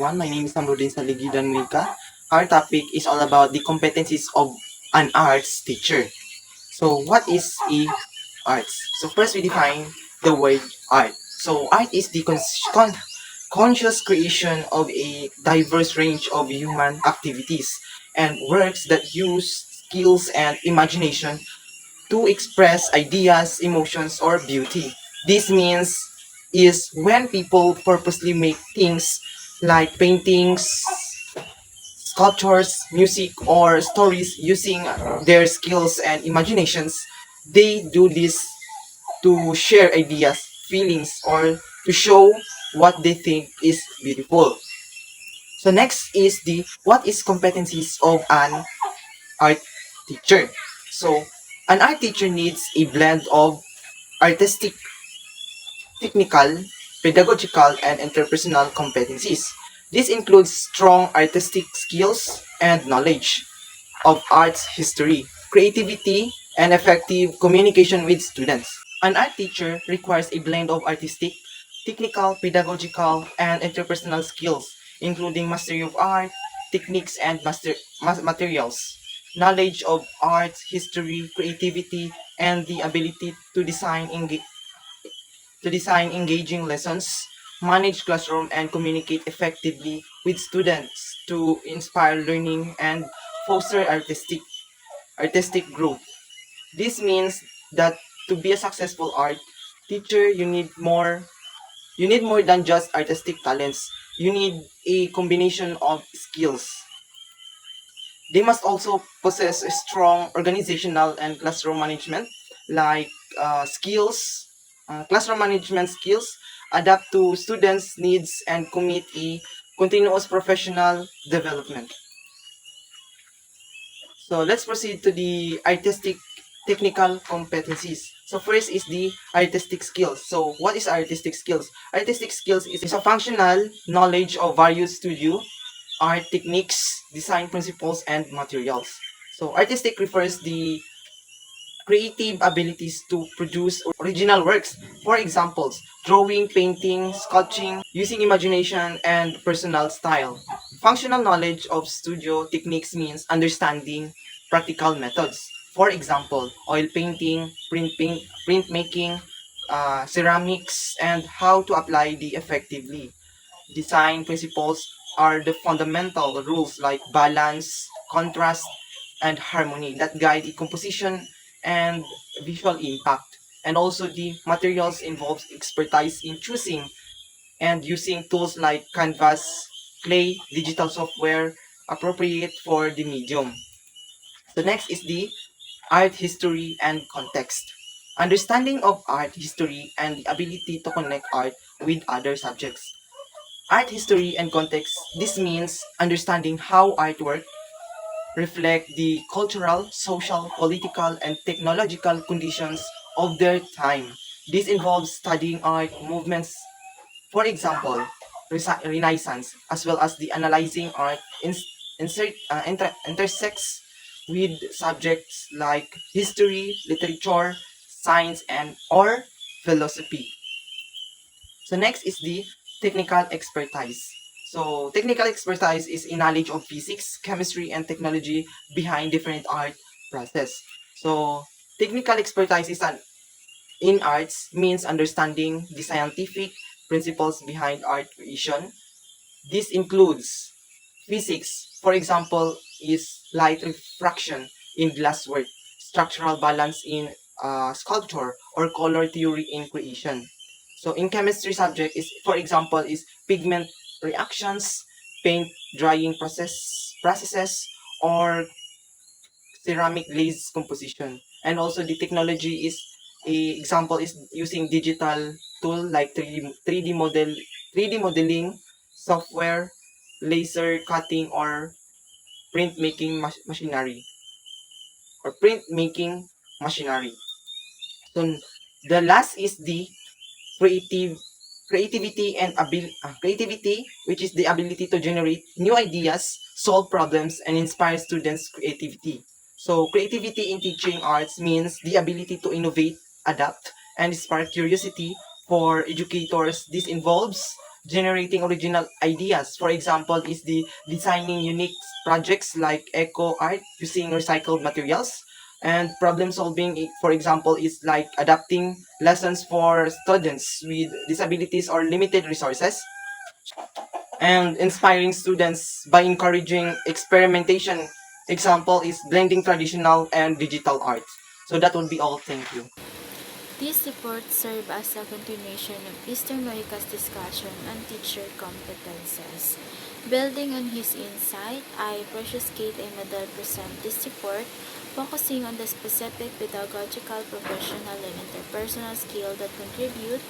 everyone. My name is Amrudin Saligidan Mika. Our topic is all about the competencies of an arts teacher. So, what is arts? So, first we define the word art. So, art is the conscious creation of a diverse range of human activities and works that use skills and imagination to express ideas, emotions, or beauty. This means is when people purposely make things like paintings, sculptures, music, or stories using their skills and imaginations. They do this to share ideas, feelings, or to show what they think is beautiful. So next is the what is competencies of an art teacher. So an art teacher needs a blend of artistic, technical, pedagogical, and interpersonal competencies. This includes strong artistic skills and knowledge of arts history, creativity, and effective communication with students. An art teacher requires a blend of artistic, technical, pedagogical, and interpersonal skills, including mastery of art, techniques, and materials, knowledge of art history, creativity, and the ability to design engaging lessons, manage classroom, and communicate effectively with students to inspire learning and foster artistic growth. This means that to be a successful art teacher, you need more than just artistic talents. You need a combination of skills. They must also possess a strong organizational and classroom management, like classroom management skills, adapt to students' needs, and commit a continuous professional development. So let's proceed to the artistic technical competencies. So first is the artistic skills. So what is artistic skills? Artistic skills is a functional knowledge of various studio, art techniques, design principles, and materials. So artistic refers the creative abilities to produce original works. For examples, drawing, painting, sculpting, using imagination and personal style. Functional knowledge of studio techniques means understanding practical methods. For example, oil painting, printmaking, ceramics, and how to apply the effectively. Design principles are the fundamental rules like balance, contrast, and harmony that guide the composition and visual impact. And also the materials involves expertise in choosing and using tools like canvas, clay, digital software appropriate for the medium. So next is the art history and context. Understanding of art history and the ability to connect art with other subjects. Art history and context. This means understanding how artwork reflect the cultural, social, political, and technological conditions of their time. This involves studying art movements, for example, Renaissance, as well as the analyzing art intersects with subjects like history, literature, science, and or philosophy. So next is the technical expertise. So technical expertise is a knowledge of physics, chemistry, and technology behind different art process. So technical expertise in arts means understanding the scientific principles behind art creation. This includes physics, for example, is light refraction in glasswork, structural balance in sculpture, or color theory in creation. So in chemistry subject is, for example, is pigment reactions, paint drying processes, or ceramic glaze composition. And also the technology is a example is using digital tool like 3D modeling software, laser cutting, or printmaking machinery or printmaking machinery. So the last is the creative creativity, which is the ability to generate new ideas, solve problems, and inspire students' creativity. So creativity in teaching arts means the ability to innovate, adapt, and spark curiosity for educators. This involves generating original ideas. For example, is the designing unique projects like eco art using recycled materials. And problem solving, for example, is like adapting lessons for students with disabilities or limited resources, and inspiring students by encouraging experimentation. Example is blending traditional and digital art. So that would be all. Thank you. These reports serve as a continuation of Mr. Mojica's discussion on teacher competences. Building on his insight, I, Precious Kate Amadal, present this report focusing on the specific pedagogical, professional, and interpersonal skills that contribute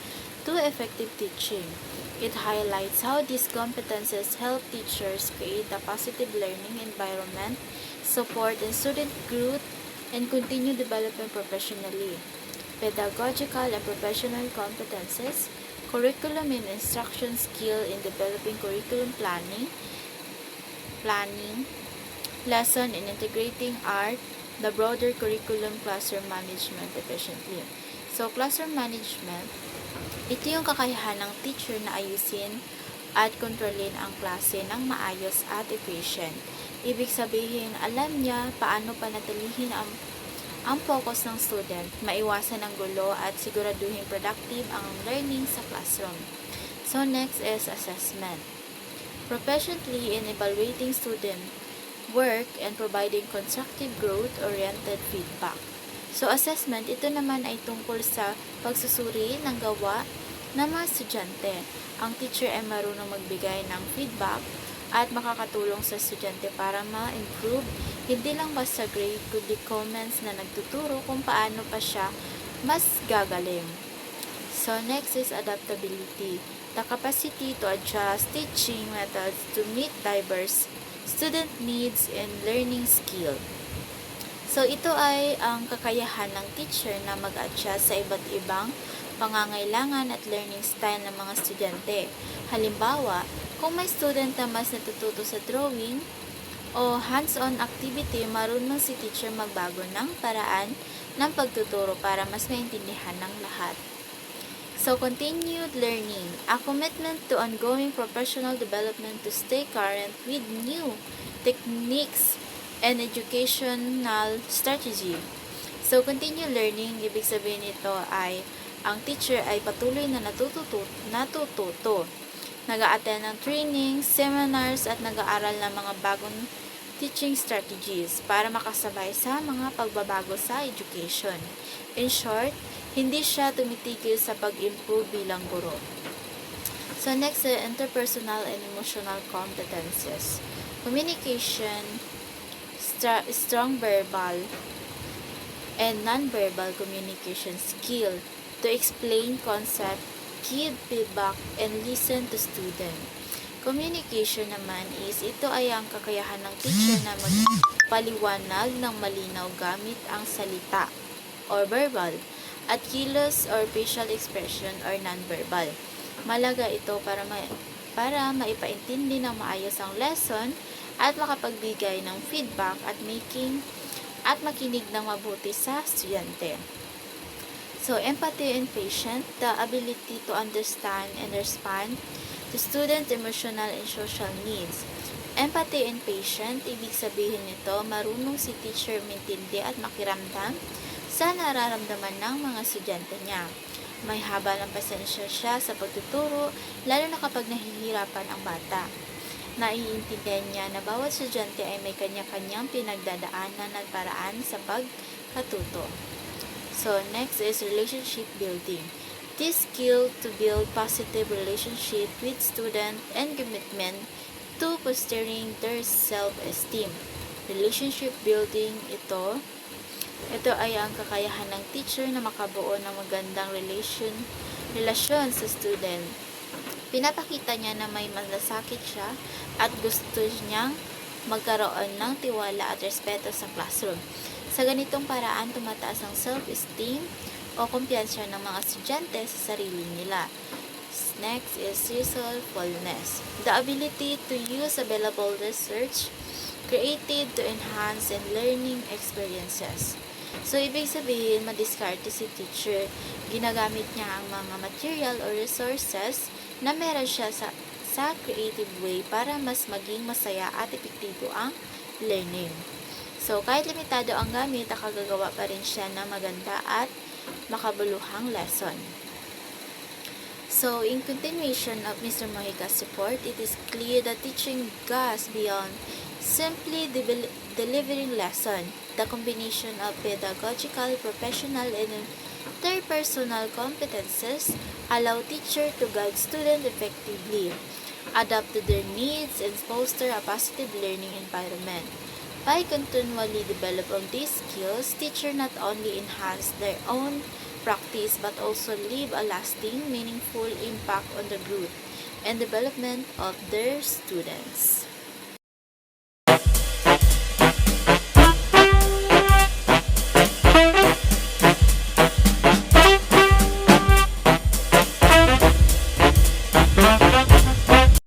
to effective teaching. It highlights how these competences help teachers create a positive learning environment, support in student growth, and continue development professionally. Pedagogical and professional competences, curriculum and instruction skill in developing curriculum planning, lesson in integrating art, the broader curriculum, classroom management efficiently. So, classroom management, ito yung kakayahan ng teacher na ayusin at kontrolin ang klase ng maayos at efficient. Ibig sabihin, alam niya paano panatilihin ang focus ng student, maiwasan ang gulo at siguraduhin productive ang learning sa classroom. So next is assessment. Proficiently in evaluating student work and providing constructive growth-oriented feedback. So assessment, ito naman ay tungkol sa pagsusuri ng gawa ng mga estudyante. Ang teacher ay marunong magbigay ng feedback at makakatulong sa estudyante para ma-improve hindi lang basta grade kundi comments na nagtuturo kung paano pa siya mas gagaling. So next is adaptability, the capacity to adjust teaching methods to meet diverse student needs and learning skill. So ito ay ang kakayahan ng teacher na mag-adjust sa iba't ibang pangangailangan at learning style ng mga estudyante. Halimbawa, kung may student na mas natututo sa drawing o hands-on activity, marunong si teacher magbago ng paraan ng pagtuturo para mas maintindihan ng lahat. So, continued learning, a commitment to ongoing professional development to stay current with new techniques and educational strategy. So, continued learning, ibig sabihin nito ay ang teacher ay patuloy na natututo, nag-a-attend ng training, seminars at nag-aaral ng mga bagong teaching strategies para makasabay sa mga pagbabago sa education. In short, hindi siya tumitigil sa pag-improve bilang guro. So next, interpersonal and emotional competences. Communication, strong verbal and non-verbal communication skill to explain concept, give feedback, and listen to student. Communication naman is, ito ay ang kakayahan ng teacher na magpaliwanag ng malinaw gamit ang salita or verbal at kilos or facial expression or non-verbal. Malaga ito para maipaintindi ng maayos ang lesson at makapagbigay ng feedback at makinig ng mabuti sa estudyante. So, empathy and patience, the ability to understand and respond to students' emotional and social needs. Empathy and patience, ibig sabihin nito, marunong si teacher mintindi at makiramdam sa nararamdaman ng mga estudyante niya. May haba ng pasensya siya sa pagtuturo, lalo na kapag nahihirapan ang bata. Naiintindihan niya na bawat estudyante ay may kanya-kanyang pinagdadaanan at paraan sa pagkatuto. So, next is relationship building. This skill to build positive relationship with student and commitment to fostering their self-esteem. Relationship building, ito ay ang kakayahan ng teacher na makabuo ng magandang relasyon sa student. Pinapakita niya na may malasakit siya at gusto niyang magkaroon ng tiwala at respeto sa classroom. Sa ganitong paraan, tumataas ang self-esteem o kumpiyansa ng mga estudyante sa sarili nila. Next is resourcefulness, the ability to use available research created to enhance and learning experiences. So, ibig sabihin, madiskarte si teacher. Ginagamit niya ang mga material or resources na meron siya sa creative way para mas maging masaya at epektibo ang learning. So, kahit limitado ang gamit, nakagagawa pa rin siya ng maganda at makabuluhang lesson. So, in continuation of Mr. Mojica's report, it is clear that teaching goes beyond simply delivering lesson. The combination of pedagogical, professional, and interpersonal competences allow teacher to guide students effectively, adapt to their needs, and foster a positive learning environment. By continually developing these skills, teachers not only enhance their own practice but also leave a lasting, meaningful impact on the growth and development of their students.